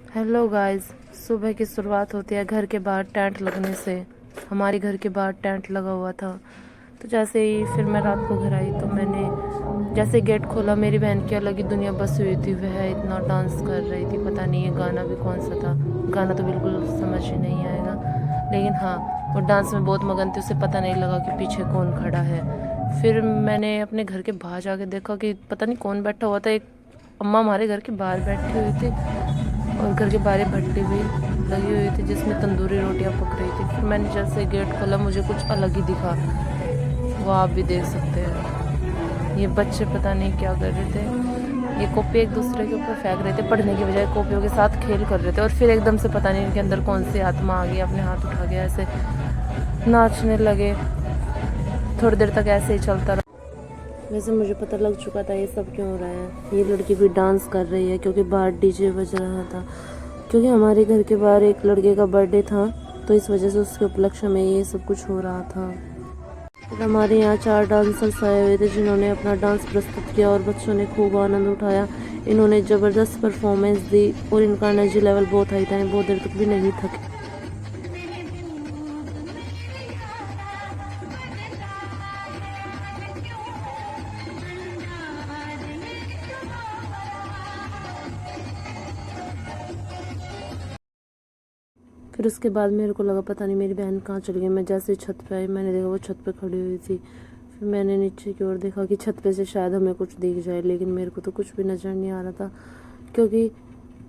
Hello guys. सुबह की शुरुआत होती है घर के बाहर टेंट लगने से। हमारे घर के बाहर टेंट लगा हुआ था। तो जैसे ही फिर मैं रात को घर आई तो मैंने जैसे गेट खोला, मेरी बहन की अलग ही दुनिया बसी हुई थी। वह इतना डांस कर रही थी, पता नहीं ये गाना भी कौन सा था। गाना तो बिल्कुल समझ ही नहीं आएगा, लेकिन हाँ, वो डांस में बहुत मगन थी। उसे पता नहीं लगा कि पीछे कौन खड़ा है। फिर मैंने अपने घर के बाहर जाके देखा कि पता नहीं कौन बैठा हुआ था। एक अम्मा हमारे घर के बाहर बैठी हुई थी और घर के बाहर भट्टी भी लगी हुई थी जिसमें तंदूरी रोटियां पक रही थी। फिर मैंने जैसे गेट खोला, मुझे कुछ अलग ही दिखा। वो आप भी देख सकते हैं। ये बच्चे पता नहीं क्या कर रहे थे। ये कॉपी एक दूसरे के ऊपर फेंक रहे थे, पढ़ने की बजाय कॉपियों के साथ खेल कर रहे थे। और फिर एकदम से पता नहीं इनके अंदर कौन सी आत्मा आ गई, अपने हाथ उठा के ऐसे नाचने लगे। थोड़ी देर तक ऐसे ही चलता रहा। वैसे मुझे पता लग चुका था ये सब क्यों हो रहा है। ये लड़की भी डांस कर रही है क्योंकि बाहर डीजे बज रहा था। क्योंकि हमारे घर के बाहर एक लड़के का बर्थडे था, तो इस वजह से उसके उपलक्ष्य में ये सब कुछ हो रहा था। फिर हमारे यहाँ 4 डांसर्स आए हुए थे जिन्होंने अपना डांस प्रस्तुत किया और बच्चों ने खूब आनंद उठाया। इन्होंने ज़बरदस्त परफॉर्मेंस दी और इनका एनर्जी लेवल बहुत हाई था। बहुत देर तक भी नहीं थके। फिर उसके बाद मेरे को लगा पता नहीं मेरी बहन कहाँ चली गई। मैं जैसे छत पे आई, मैंने देखा वो छत पे खड़ी हुई थी। फिर मैंने नीचे की ओर देखा कि छत पे से शायद हमें कुछ दिख जाए, लेकिन मेरे को तो कुछ भी नज़र नहीं आ रहा था क्योंकि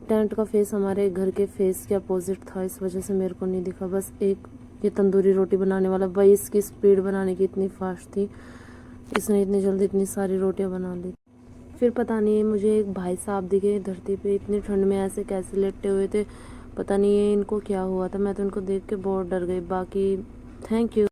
टेंट का फेस हमारे घर के फेस के अपोजिट था। इस वजह से मेरे को नहीं दिखा। बस एक ये तंदूरी रोटी बनाने वाला भाई, इसकी स्पीड बनाने की इतनी फास्ट थी, इसने इतनी जल्दी इतनी सारी रोटियां बना ली। फिर पता नहीं मुझे एक भाई साहब दिखे धरती पे, इतनी ठंड में ऐसे कैसे लेटे हुए थे। पता नहीं ये इनको क्या हुआ था। मैं तो इनको देख के बहुत डर गई। बाकी थैंक यू।